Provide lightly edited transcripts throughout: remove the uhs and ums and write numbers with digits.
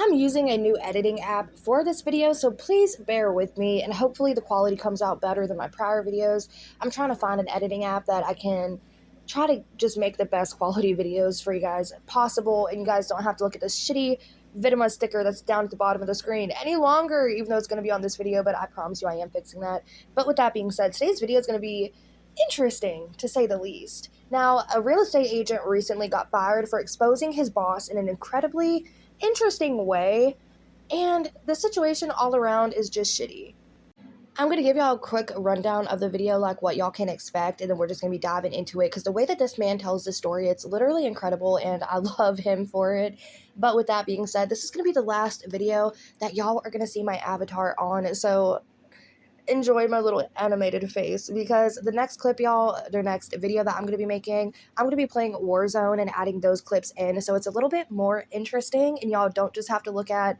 I'm using a new editing app for this video, so please bear with me and hopefully the quality comes out better than my prior videos. I'm trying to find an editing app that I can try to just make the best quality videos for you guys possible, and you guys don't have to look at this shitty Vidima sticker that's down at the bottom of the screen any longer, even though it's going to be on this video, but I promise you I am fixing that. But with that being said, today's video is going to be interesting, to say the least. Now, a real estate agent recently got fired for exposing his boss in an incredibly interesting way, and the situation all around is just shitty. I'm going to give y'all a quick rundown of the video, like what y'all can expect, and then we're just going to be diving into it, because the way that this man tells the story, it's literally incredible, and I love him for it. But with that being said, this is going to be the last video that y'all are going to see my avatar on, so enjoy my little animated face, because the next clip, y'all, the next video that I'm going to be making, I'm going to be playing Warzone and adding those clips in, so it's a little bit more interesting, and y'all don't just have to look at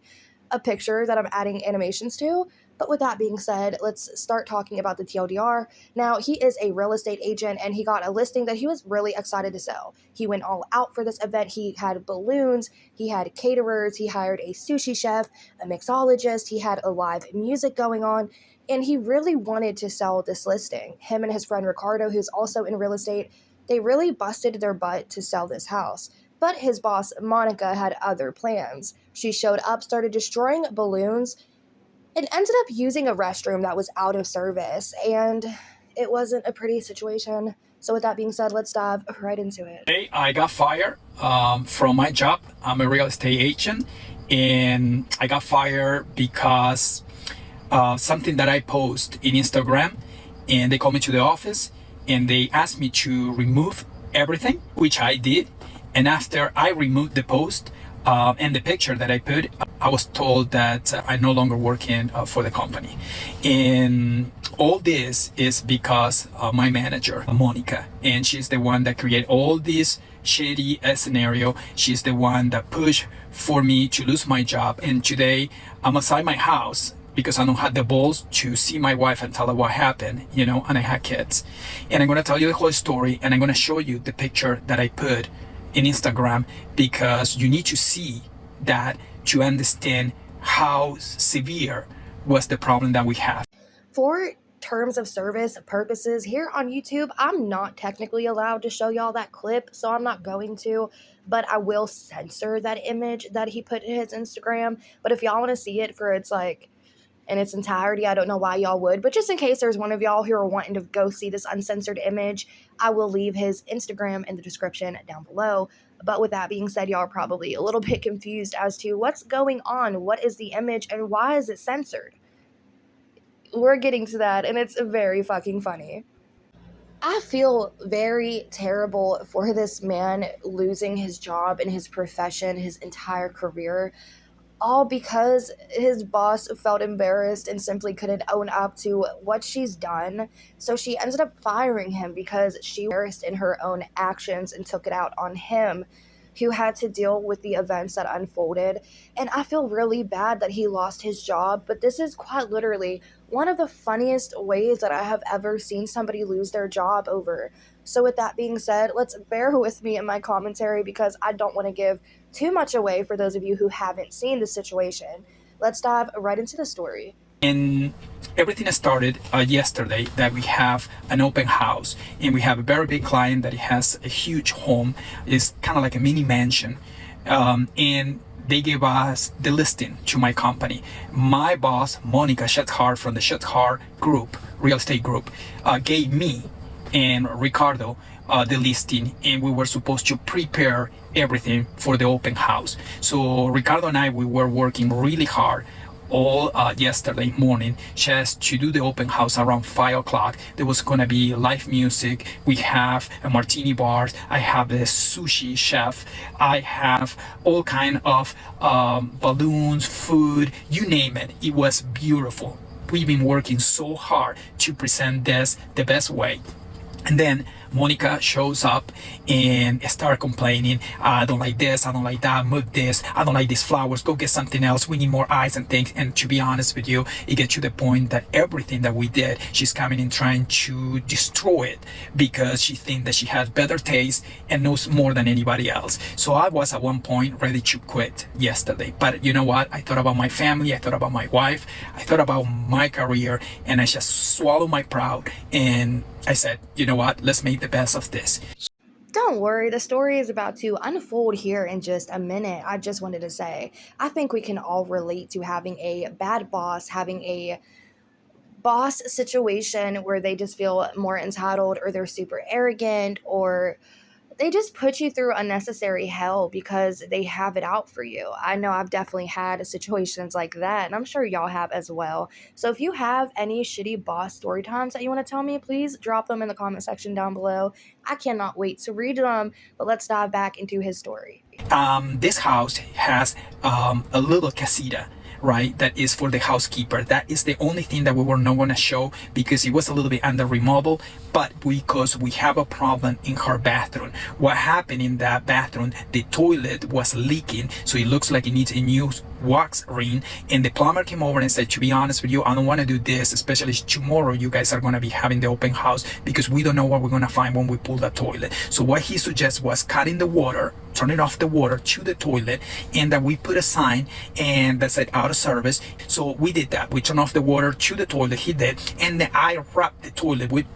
a picture that I'm adding animations to. But with that being said, let's start talking about the TLDR. Now, he is a real estate agent, and he got a listing that he was really excited to sell. He went all out for this event. He had balloons, he had caterers, he hired a sushi chef, a mixologist, he had a live music going on, and he really wanted to sell this listing. Him and his friend Ricardo, who's also in real estate, they really busted their butt to sell this house. But his boss, Monica, had other plans. She showed up, started destroying balloons, and ended up using a restroom that was out of service, and it wasn't a pretty situation. So with that being said, let's dive right into it. Hey, I got fired from my job. I'm a real estate agent, and I got fired because something that I post in Instagram, and they called me to the office and they asked me to remove everything, which I did. And after I removed the post and the picture that I put, I was told that I no longer working for the company. And all this is because of my manager, Monica, and she's the one that created all this shady scenario. She's the one that pushed for me to lose my job. And today I'm outside my house because I don't have the balls to see my wife and tell her what happened, you know, and I had kids. And I'm gonna tell you the whole story, and I'm gonna show you the picture that I put in Instagram, because you need to see that to understand how severe was the problem that we have. For terms of service purposes, here on YouTube, I'm not technically allowed to show y'all that clip, so I'm not going to, but I will censor that image that he put in his Instagram. But if y'all want to see it for its in its entirety, I don't know why y'all would, but just in case there's one of y'all who are wanting to go see this uncensored image, I will leave his Instagram in the description down below. But with that being said, y'all are probably a little bit confused as to what's going on, what is the image, and why is it censored? We're getting to that, and it's very fucking funny. I feel very terrible for this man losing his job and his profession, his entire career, all because his boss felt embarrassed and simply couldn't own up to what she's done. So she ended up firing him because she was embarrassed in her own actions and took it out on him, who had to deal with the events that unfolded. And I feel really bad that he lost his job, but this is quite literally one of the funniest ways that I have ever seen somebody lose their job over. So with that being said, let's bear with me in my commentary, because I don't want to give too much away for those of you who haven't seen the situation. Let's dive right into the story. And everything started yesterday, that we have an open house, and we have a very big client that has a huge home. It's kind of like a mini mansion, and they gave us the listing to my company. My boss, Monica Shetzhar from the Shetzhar Group, real estate group, gave me and Ricardo the listing, and we were supposed to prepare everything for the open house. So Ricardo and I, we were working really hard all yesterday morning just to do the open house around 5 o'clock. There was gonna be live music. We have a martini bar. I have a sushi chef. I have all kind of balloons, food, you name it. It was beautiful. We've been working so hard to present this the best way. And then Monica shows up and start complaining. I don't like this, I don't like that, move this, I don't like these flowers, go get something else, we need more eyes and things. And to be honest with you, it gets to the point that everything that we did, she's coming in trying to destroy it because she thinks that she has better taste and knows more than anybody else. So I was at one point ready to quit yesterday. But you know what? I thought about my family, I thought about my wife, I thought about my career, and I just swallowed my pride and I said, you know what, let's make the best of this. Don't worry, the story is about to unfold here in just a minute. I just wanted to say, I think we can all relate to having a bad boss, having a boss situation where they just feel more entitled or they're super arrogant or they just put you through unnecessary hell because they have it out for you. I know I've definitely had situations like that, and I'm sure y'all have as well. So if you have any shitty boss story times that you want to tell me, please drop them in the comment section down below. I cannot wait to read them, but let's dive back into his story. This house has a little casita, right? That is for the housekeeper. That is the only thing that we were not going to show because it was a little bit under remodel, but because we have a problem in her bathroom. What happened in that bathroom, the toilet was leaking, so it looks like it needs a new wax ring, and the plumber came over and said, to be honest with you, I don't want to do this, especially tomorrow you guys are going to be having the open house because we don't know what we're going to find when we pull that toilet. So what he suggests was cutting the water, turning off the water to the toilet, and that we put a sign and that said out of service. So we did that. We turned off the water to the toilet, he did, and then I wrapped the toilet with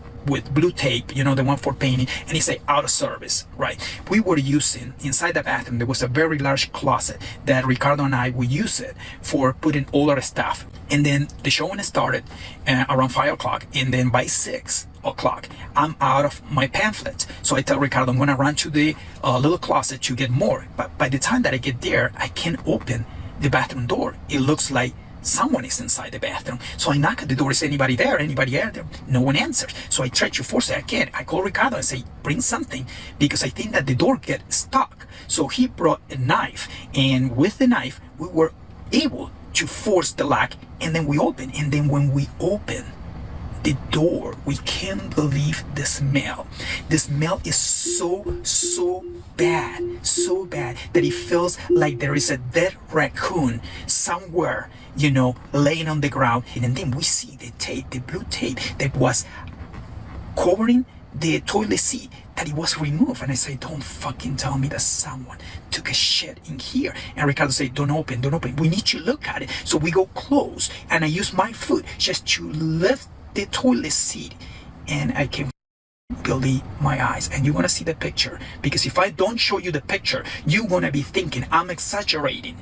blue tape, you know, the one for painting, and he said out of service, right? We were using, inside the bathroom, there was a very large closet that Ricardo and I would use it for putting all our stuff. And then the showing started around 5 o'clock, and then by 6 o'clock, I'm out of my pamphlets. So I tell Ricardo, I'm gonna run to the little closet to get more. But by the time that I get there, I can't open the bathroom door. It looks like someone is inside the bathroom. So I knock at the door, is anybody there? Anybody there? No one answers. So I try to force it. I can't. I call Ricardo and say, bring something, because I think that the door gets stuck. So he brought a knife, and with the knife, we were able to force the lock, and then we open. And then when we open the door, we can't believe the smell. The smell is so bad that it feels like there is a dead raccoon somewhere, you know, laying on the ground. And then we see the tape, the blue tape that was covering the toilet seat, that it was removed. And I say, don't fucking tell me that someone took a shit in here. And Ricardo said, don't open, we need to look at it. So we go close, and I use my foot just to lift the toilet seat, and I can believe my eyes. And you're gonna see the picture, because if I don't show you the picture, you're gonna be thinking I'm exaggerating.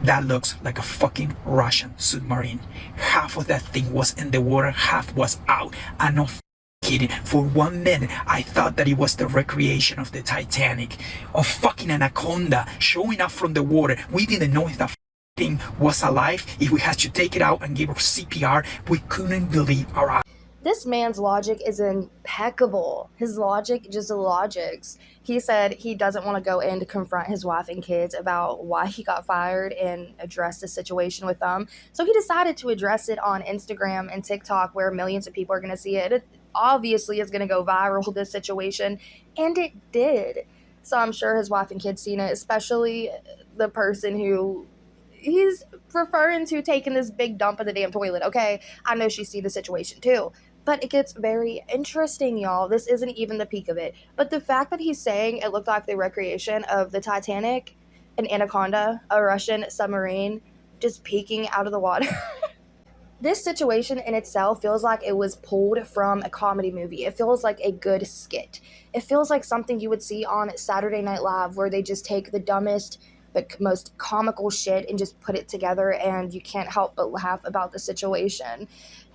That looks like a fucking Russian submarine. Half of that thing was in the water, half was out. I'm not kidding. For 1 minute, I thought that it was the recreation of the Titanic, of fucking anaconda showing up from the water. We didn't know if that thing was alive. If we had to take it out and give her CPR, we couldn't believe our eyes. This man's logic is impeccable. His logic just logics. He said he doesn't want to go in to confront his wife and kids about why he got fired and address the situation with them. So he decided to address it on Instagram and TikTok, where millions of people are going to see it. It obviously is going to go viral, this situation, and it did. So I'm sure his wife and kids seen it, especially the person who he's referring to taking this big dump in the damn toilet. Okay, I know she see the situation too. But it gets very interesting, y'all. This isn't even the peak of it. But the fact that he's saying it looked like the recreation of the Titanic, an anaconda, a Russian submarine, just peeking out of the water. This situation in itself feels like it was pulled from a comedy movie. It feels like a good skit. It feels like something you would see on Saturday Night Live, where they just take the dumbest but most comical shit and just put it together, and you can't help but laugh about the situation.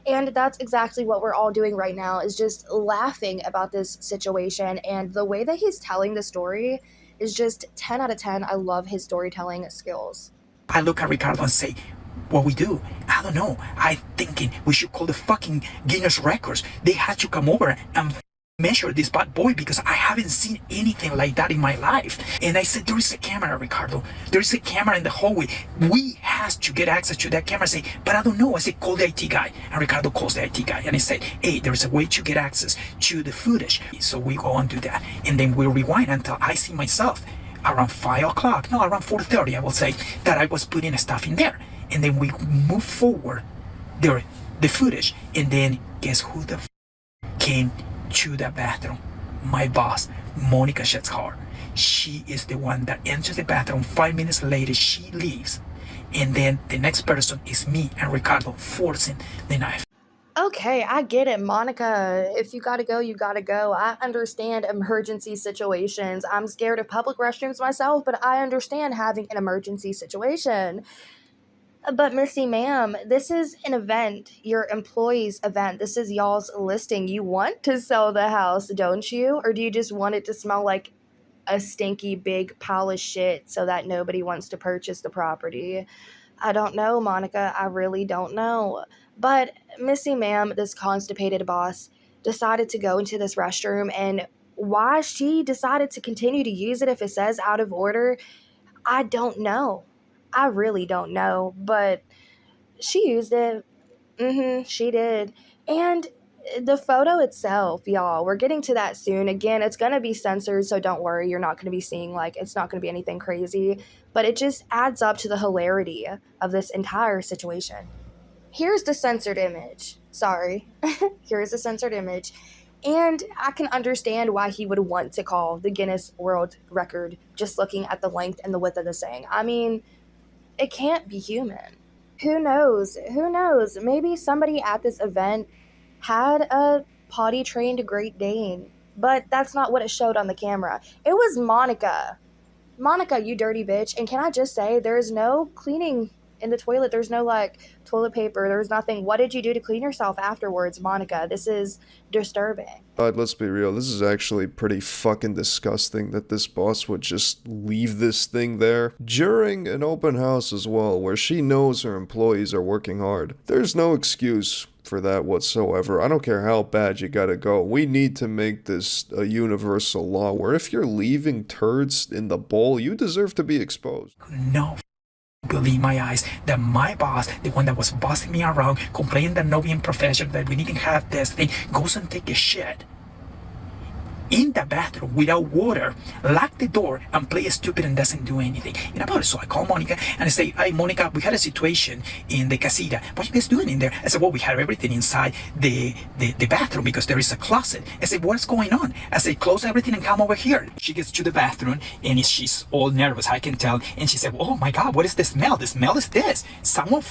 And that's exactly what we're all doing right now, is just laughing about this situation. And the way that he's telling the story is just 10 out of 10. I love his storytelling skills. I look at Ricardo and say, what we do? I don't know. I'm thinking we should call the fucking Guinness Records. They had to come over and measure this bad boy, because I haven't seen anything like that in my life. And I said, there is a camera, Ricardo. There is a camera in the hallway. We have has to get access to that camera. I say, but I don't know. I say, call the IT guy. And Ricardo calls the IT guy and he said, hey, there's a way to get access to the footage. So we go and do that. And then we rewind until I see myself around 5 o'clock, no, around 4:30, I will say, that I was putting stuff in there. And then we move forward the footage. And then guess who the came to the bathroom? My boss, Monica Shetzhar. She is the one that enters the bathroom. 5 minutes later, she leaves. And then the next person is me and Ricardo forcing the knife. Okay, I get it, Monica. If you gotta go, you gotta go. I understand emergency situations. I'm scared of public restrooms myself, but I understand having an emergency situation. But Missy, ma'am, this is an event, your employee's event. This is y'all's listing. You want to sell the house, don't you? Or do you just want it to smell like a stinky big pile of shit so that nobody wants to purchase the property? I don't know, Monica. I really don't know. But Missy, ma'am, this constipated boss decided to go into this restroom, and why she decided to continue to use it if it says out of order, I don't know. I really don't know, but she used it. She did. And the photo itself, y'all, we're getting to that soon. Again, it's going to be censored, so don't worry. You're not going to be seeing, like, it's not going to be anything crazy. But it just adds up to the hilarity of this entire situation. Here's the censored image. Sorry. Here's the censored image. And I can understand why he would want to call the Guinness World Record just looking at the length and the width of the thing. I mean, it can't be human. Who knows? Who knows? Maybe somebody at this event had a potty trained Great Dane, but that's not what it showed on the camera. It was Monica. Monica, you dirty bitch. And can I just say, there's no cleaning in the toilet. There's no like toilet paper. There's nothing. What did you do to clean yourself afterwards, Monica? This is disturbing. Let's be real, this is actually pretty fucking disgusting that this boss would just leave this thing there during an open house as well, where she knows her employees are working hard. There's no excuse for that whatsoever. I don't care how bad you gotta go. We need to make this a universal law where if you're leaving turds in the bowl, you deserve to be exposed. No. Believe my eyes that my boss, the one that was bossing me around, complaining that not being professional, that we didn't have this thing, goes and take a shit in the bathroom without water, lock the door, and play stupid and doesn't do anything. And about it, so I call Monica and I say, hey, Monica, we had a situation in the casita. What are you guys doing in there? I said, well, we have everything inside the bathroom because there is a closet. I said, what's going on? I said, close everything and come over here. She gets to the bathroom and she's all nervous, I can tell. And she said, oh my God, what is the smell? The smell is this. Someone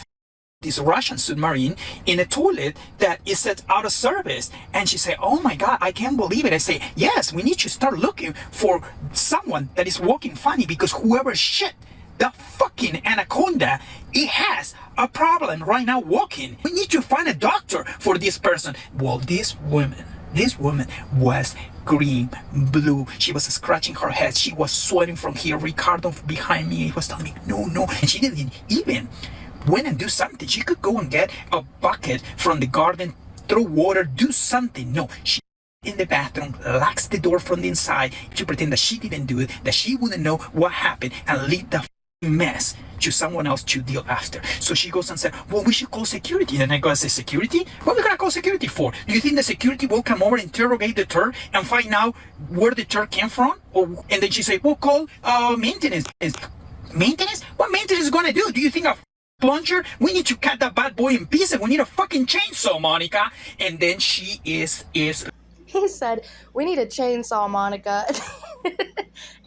this Russian submarine in a toilet that is set out of service. And she said, oh my God, I can't believe it. I say, yes, we need to start looking for someone that is walking funny because whoever shit the fucking anaconda, it has a problem right now walking. We need to find a doctor for this person. Well, this woman was green, blue. She was scratching her head. She was sweating from here. Ricardo behind me, he was telling me, no. And she didn't even went and do something. She could go and get a bucket from the garden, throw water, do something. No, she in the bathroom, locks the door from the inside to pretend that she didn't do it, that she wouldn't know what happened, and leave the mess to someone else to deal after. So she goes and said, well, we should call security. And I go and say, security? What are we gonna call security for? Do you think the security will come over, interrogate the turd, and find out where the turd came from? And then she said, well, call maintenance. Maintenance? What maintenance is gonna do? Do you think a plunger? We need to cut that bad boy in pieces. We need a fucking chainsaw, Monica. And then she is He said, we need a chainsaw, Monica.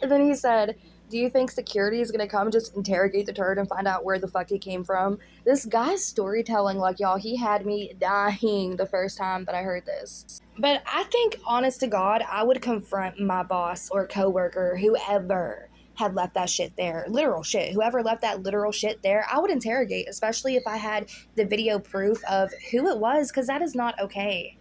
And then he said, do you think security is going to come just interrogate the turd and find out where the fuck he came from? This guy's storytelling, like, y'all, he had me dying the first time that I heard this. But I think, honest to God, I would confront my boss or coworker, whoever had left that shit there. Literal shit. Whoever left that literal shit there, I would interrogate, especially if I had the video proof of who it was, because that is not okay.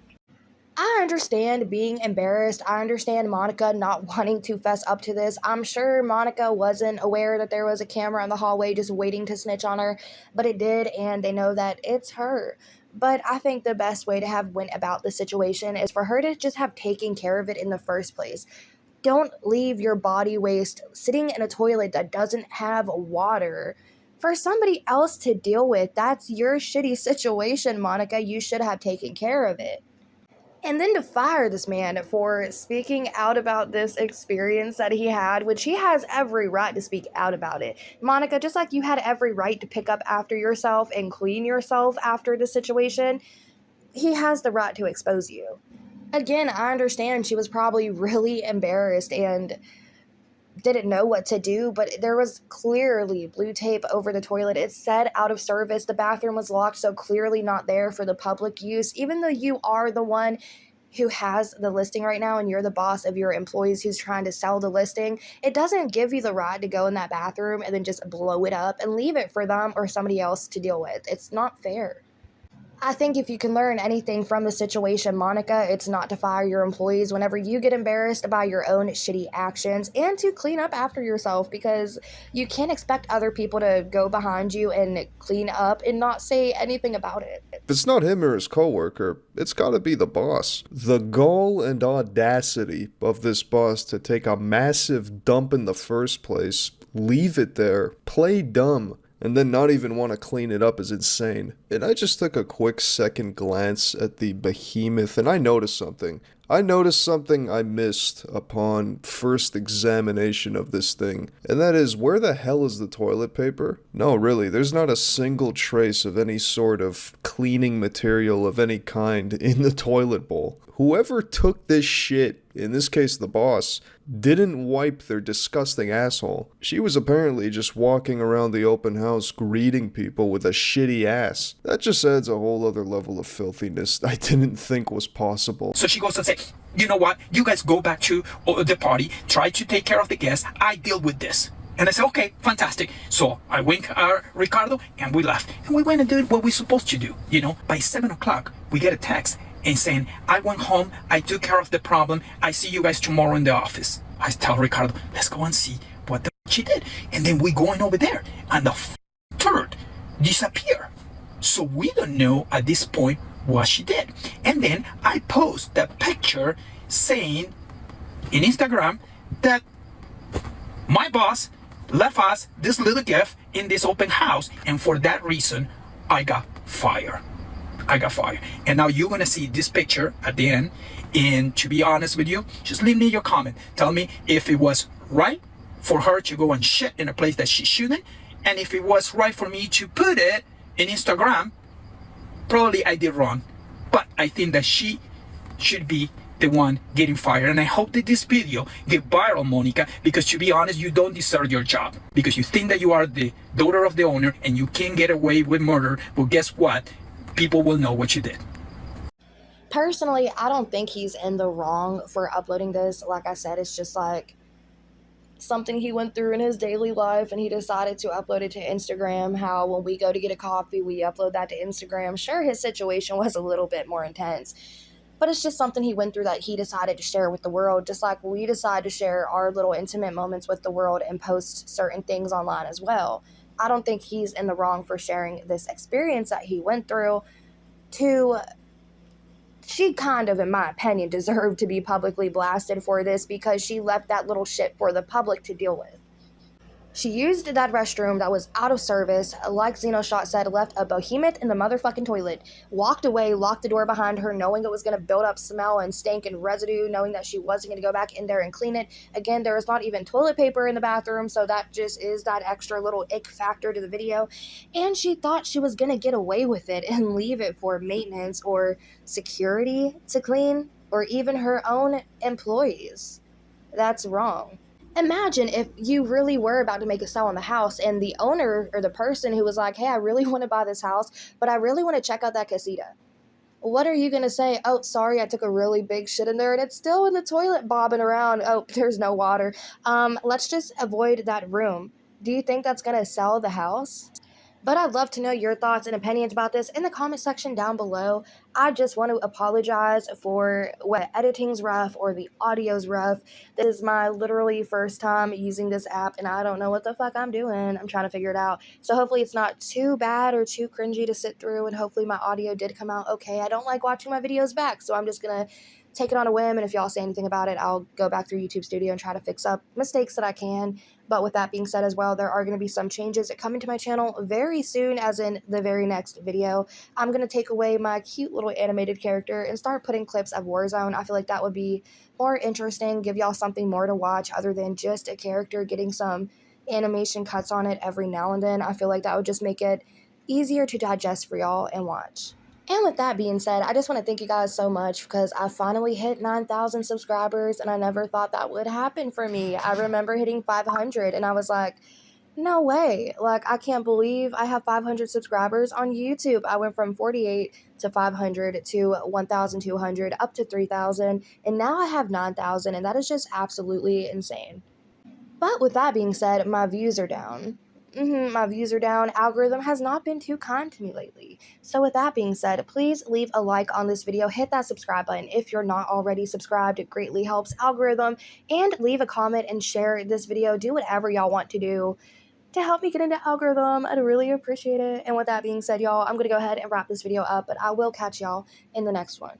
I understand being embarrassed. I understand Monica not wanting to fess up to this. I'm sure Monica wasn't aware that there was a camera in the hallway just waiting to snitch on her, but it did, and they know that it's her. But I think the best way to have went about the situation is for her to just have taken care of it in the first place. Don't leave your body waste sitting in a toilet that doesn't have water for somebody else to deal with. That's your shitty situation, Monica. You should have taken care of it. And then to fire this man for speaking out about this experience that he had, which he has every right to speak out about it. Monica, just like you had every right to pick up after yourself and clean yourself after the situation, he has the right to expose you. Again, I understand she was probably really embarrassed and didn't know what to do, but there was clearly blue tape over the toilet. It said out of service. The bathroom was locked, so clearly not there for the public use. Even though you are the one who has the listing right now and you're the boss of your employees who's trying to sell the listing, it doesn't give you the right to go in that bathroom and then just blow it up and leave it for them or somebody else to deal with. It's not fair. I think if you can learn anything from the situation, Monica, it's not to fire your employees whenever you get embarrassed by your own shitty actions, and to clean up after yourself, because you can't expect other people to go behind you and clean up and not say anything about it. If it's not him or his coworker, it's gotta be the boss. The gall and audacity of this boss to take a massive dump in the first place, leave it there, play dumb, and then not even want to clean it up is insane. And I just took a quick second glance at the behemoth and I noticed something. I noticed something I missed upon first examination of this thing, and that is, where the hell is the toilet paper? No, really, there's not a single trace of any sort of cleaning material of any kind in the toilet bowl. Whoever took this shit, in this case the boss, didn't wipe their disgusting asshole. She was apparently just walking around the open house greeting people with a shitty ass. That just adds a whole other level of filthiness I didn't think was possible. So she goes and says, you know what? You guys go back to the party, try to take care of the guests. I deal with this. And I said, okay, fantastic. So I winked at Ricardo and we left. And we went and did what we're supposed to do. You know, by 7 o'clock, we get a text and saying, I went home, I took care of the problem, I see you guys tomorrow in the office. I tell Ricardo, let's go and see what the she did. And then we going over there, and the turd disappear. So we don't know at this point what she did. And then I post the picture saying in Instagram that my boss left us this little gift in this open house, and for that reason I got fired. And now you're gonna see this picture at the end, and to be honest with you, just leave me your comment. Tell me if it was right for her to go and shit in a place that she shouldn't, and if it was right for me to put it in Instagram. Probably I did wrong, but I think that she should be the one getting fired. And I hope that this video get viral, Monica, because to be honest, you don't deserve your job, because you think that you are the daughter of the owner and you can't get away with murder. Well, guess what? People will know what you did. Personally, I don't think he's in the wrong for uploading this. Like I said, it's just like something he went through in his daily life and he decided to upload it to Instagram. How when we go to get a coffee, we upload that to Instagram. Sure, his situation was a little bit more intense, but it's just something he went through that he decided to share with the world, just like we decide to share our little intimate moments with the world and post certain things online as well. I don't think he's in the wrong for sharing this experience that he went through. She kind of, in my opinion, deserved to be publicly blasted for this, because she left that little shit for the public to deal with. She used that restroom that was out of service, like Xenoshot said, left a behemoth in the motherfucking toilet, walked away, locked the door behind her, knowing it was going to build up smell and stank and residue, knowing that she wasn't going to go back in there and clean it. Again, there was not even toilet paper in the bathroom, so that just is that extra little ick factor to the video. And she thought she was going to get away with it and leave it for maintenance or security to clean, or even her own employees. That's wrong. Imagine if you really were about to make a sale on the house and the owner or the person who was like, hey, I really want to buy this house, but I really want to check out that casita. What are you going to say? Oh, sorry, I took a really big shit in there and it's still in the toilet bobbing around. Oh, there's no water. Let's just avoid that room. Do you think that's going to sell the house? But I'd love to know your thoughts and opinions about this in the comment section down below. I just want to apologize for what editing's rough or the audio's rough. This is my literally first time using this app and I don't know what the fuck I'm doing. I'm trying to figure it out. So hopefully it's not too bad or too cringy to sit through, and hopefully my audio did come out okay. I don't like watching my videos back, so I'm just gonna take it on a whim, and if y'all say anything about it, I'll go back through YouTube Studio and try to fix up mistakes that I can. But with that being said as well, there are going to be some changes coming to my channel very soon, as in the very next video. I'm going to take away my cute little animated character and start putting clips of Warzone. I feel like that would be more interesting, give y'all something more to watch other than just a character getting some animation cuts on it every now and then. I feel like that would just make it easier to digest for y'all and watch. And with that being said, I just want to thank you guys so much because I finally hit 9,000 subscribers, and I never thought that would happen for me. I remember hitting 500 and I was like, no way. Like, I can't believe I have 500 subscribers on YouTube. I went from 48 to 500 to 1,200 up to 3,000, and now I have 9,000, and that is just absolutely insane. But with that being said, my views are down. My views are down. Algorithm has not been too kind to me lately. So with that being said, please leave a like on this video. Hit that subscribe button if you're not already subscribed. It greatly helps algorithm. And leave a comment and share this video. Do whatever y'all want to do to help me get into algorithm. I'd really appreciate it. And with that being said, y'all, I'm going to go ahead and wrap this video up. But I will catch y'all in the next one.